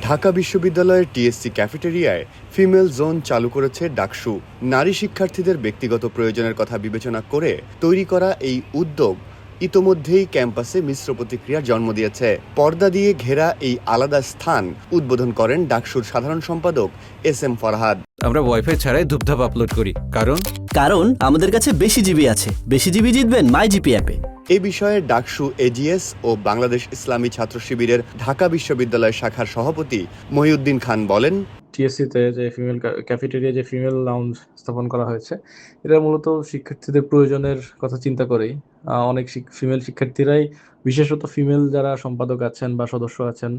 ঢাকা বিশ্ববিদ্যালয়ের TSC ক্যাফেটেরিয়ায় female zone চালু করেছে ডাকসু। নারী শিক্ষার্থীদের ব্যক্তিগত প্রয়োজনের কথা বিবেচনা করে তৈরি করা এই উদ্যোগ ইতোমধ্যেই ক্যাম্পাসে মিশ্র প্রতিক্রিয়ার জন্ম দিয়েছে। পর্দা দিয়ে ঘেরা এই আলাদা স্থান উদ্বোধন করেন ডাকসুর সাধারণ সম্পাদক SM ফরহাদ। আমরা ওয়াইফাই ছাড়াই ধূপধাপ আপলোড করি, কারণ আমাদের কাছে বেশি জিবি আছে। বেশি জিবি জিতবেন মাইজিপি অ্যাপে। এ বিষয়ে ডাকসু এজিএস ও বাংলাদেশ ইসলামী ছাত্র শিবিরের ঢাকা বিশ্ববিদ্যালয় শাখার সভাপতি মহিউদ্দিন খান বলেন, টিএসসিতে যে ফিমেল ক্যাফেটেরিয়া যে ফিমেল লাউঞ্জ স্থাপন করা হয়েছে, এটা মূলত শিক্ষার্থীদের প্রয়োজনের কথা চিন্তা করেই অনেক ফিমেল শিক্ষার্থীরাই, বিশেষত ফিমেল যারা সম্পাদক আছেন বা সদস্য আছেন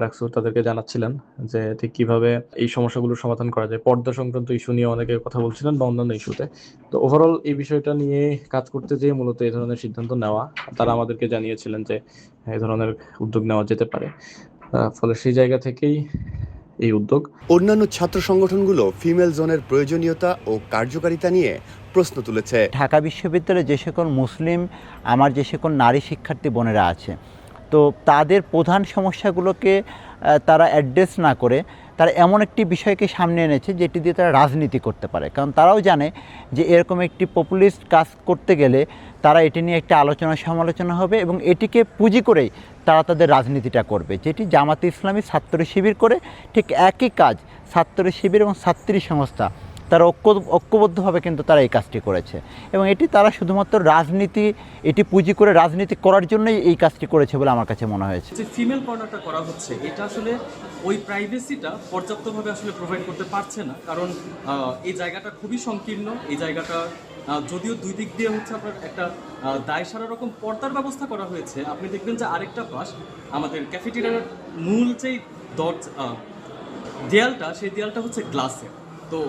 ডাকসু, তাদেরকে জানাচ্ছিলেন যে ঠিক কিভাবে এই সমস্যাগুলোর সমাধান করা যায়। পর্দা সংক্রান্ত ইস্যু নিয়ে অনেকে কথা বলছিলেন বা অন্যান্য ইস্যুতে। তো ওভারঅল এই বিষয়টা নিয়ে কাজ করতে যেয়ে মূলত এই ধরনের সিদ্ধান্ত নেওয়া। তারা আমাদেরকে জানিয়েছিলেন যে এই ধরনের উদ্যোগ নেওয়া যেতে পারে, ফলে সেই জায়গা থেকেই এই উদ্যোগ। অন্যান্য ছাত্র সংগঠনগুলো ফিমেল জোনের প্রয়োজনীয়তা ও কার্যকারিতা নিয়ে প্রশ্ন তুলেছে। ঢাকা বিশ্ববিদ্যালয়ে যে সকল মুসলিম আমার যে সকল নারী শিক্ষার্থী বোনেরা আছে, তো তাদের প্রধান সমস্যাগুলোকে তারা অ্যাড্রেস না করে তারা এমন একটি বিষয়কে সামনে এনেছে যেটি দিয়ে তারা রাজনীতি করতে পারে। কারণ তারাও জানে যে এরকম একটি পপুলিস্ট কাজ করতে গেলে তারা এটি নিয়ে একটা আলোচনা সমালোচনা হবে এবং এটিকে পুঁজি করেই তারা তাদের রাজনীতিটা করবে, যেটি জামাতে ইসলামী ছাত্র শিবির করে ঠিক একই কাজ ছাত্র শিবির এবং ছাত্রী সংস্থা তারা ঐক্যবদ্ধভাবে কিন্তু তারা এই কাজটি করেছে এবং এটি তারা শুধুমাত্র রাজনীতি এটি পুঁজি করে রাজনীতি করার জন্যই এই কাজটি করেছে বলে আমার কাছে মনে হয়েছে। যে ফিমেল কর্নারটা করা হচ্ছে, এটা আসলে ওই প্রাইভেসিটা পর্যাপ্তভাবে আসলে প্রোভাইড করতে পারছে না, কারণ এই জায়গাটা খুবই সংকীর্ণ। এই জায়গাটা যদিও দুই দিক দিয়ে হচ্ছে আপনার একটা দায় সারা রকম পর্দার ব্যবস্থা করা হয়েছে, আপনি দেখবেন যে আরেকটা পাশ আমাদের ক্যাফেটেরিয়ার মূল যেই দেয়ালটা, সেই দেয়ালটা হচ্ছে গ্লাসের। তো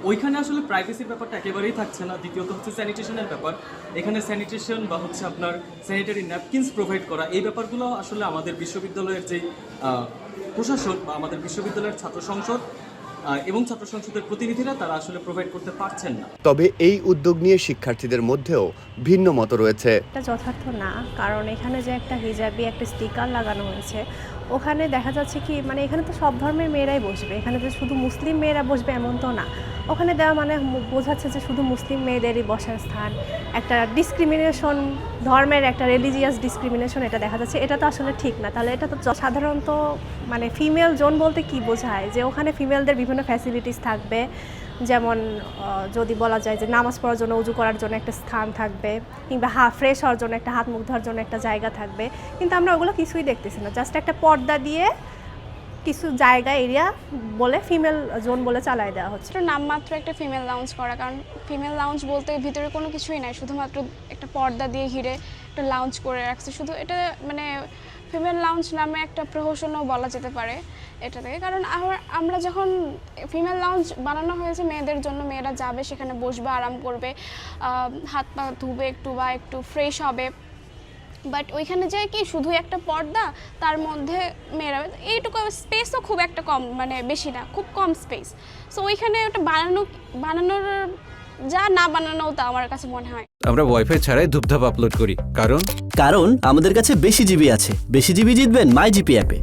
ওইখানে আসলে প্রাইভেসির ব্যাপারটা একেবারেই থাকছে না। দ্বিতীয়ত হচ্ছে স্যানিটেশনের ব্যাপার। এখানে স্যানিটেশন বা হচ্ছে আপনার স্যানিটারি ন্যাপকিনস প্রোভাইড করা, এই ব্যাপারগুলো আসলে আমাদের বিশ্ববিদ্যালয়ের যেই প্রশাসন বা আমাদের বিশ্ববিদ্যালয়ের ছাত্র সংসদ এবং ছাত্র সংসদের প্রতিনিধিরা তারা আসলে প্রোভাইড করতে পারছেন না। তবে এই উদ্যোগ নিয়ে শিক্ষার্থীদের মধ্যেও ভিন্ন মত রয়েছে। এটা যথার্থ না, কারণ এখানে যে একটা হিজাবি একটা স্টিকার লাগানো হয়েছে, ওখানে দেখা যাচ্ছে কি মানে এখানে তো সব ধর্মের মেয়েরাই বসবে, এখানে তো শুধু মুসলিম মেয়েরা বসবে এমন তো না। ওখানে দেওয়া মানে বোঝাচ্ছে যে শুধু মুসলিম মেয়েদেরই বসার স্থান, একটা ডিসক্রিমিনেশন, ধর্মের একটা রিলিজিয়াস ডিসক্রিমিনেশন এটা দেখা যাচ্ছে। এটা তো আসলে ঠিক না। তাহলে এটা তো সাধারণত মানে ফিমেল জোন বলতে কি বোঝায়, যে ওখানে ফিমেলদের বিভিন্ন ফ্যাসিলিটিস থাকবে, যেমন যদি বলা যায় যে নামাজ পড়ার জন্য, উজু করার জন্য একটা স্থান থাকবে, কিংবা ফ্রেশ হওয়ার জন্য একটা, হাত মুখ ধোয়ার জন্য একটা জায়গা থাকবে। কিন্তু আমরা ওগুলো কিছুই দেখতেছি না, জাস্ট একটা পর্দা দিয়ে কিছু জায়গা এরিয়া বলে ফিমেল জোন বলে চালায় দেওয়া হচ্ছে। নামমাত্র একটা ফিমেল লাউঞ্জ করা, কারণ ফিমেল লাউঞ্জ বলতে ভিতরে কোনো কিছুই নাই, শুধুমাত্র একটা পর্দা দিয়ে ঘিরে একটা লাউঞ্জ করে রাখছে। শুধু এটা মানে ফিমেল লাউঞ্জ নামে একটা প্রহসনও বলা যেতে পারে এটা থেকে, কারণ আমরা যখন ফিমেল লাউঞ্জ বানানো হয়েছে মেয়েদের জন্য, মেয়েরা যাবে সেখানে বসবে, আরাম করবে, হাত পা ধুবে একটু বা একটু ফ্রেশ হবে। বাট ওইখানে যায় কি শুধু একটা পর্দা, তার মধ্যে মেয়েরা এইটুকু স্পেসও খুব একটা কম, মানে বেশি না, খুব কম স্পেস। সো ওইখানে ওটা বানানোর যা না বানানো তা আমার কাছে মনে হয়। আমরা ওয়াইফাই ছাড়াই ধূপধাপ আপলোড করি, কারণ আমাদের কাছে বেশি জিবি আছে। বেশি জিবি জিতবেন মাইজিপি অ্যাপে।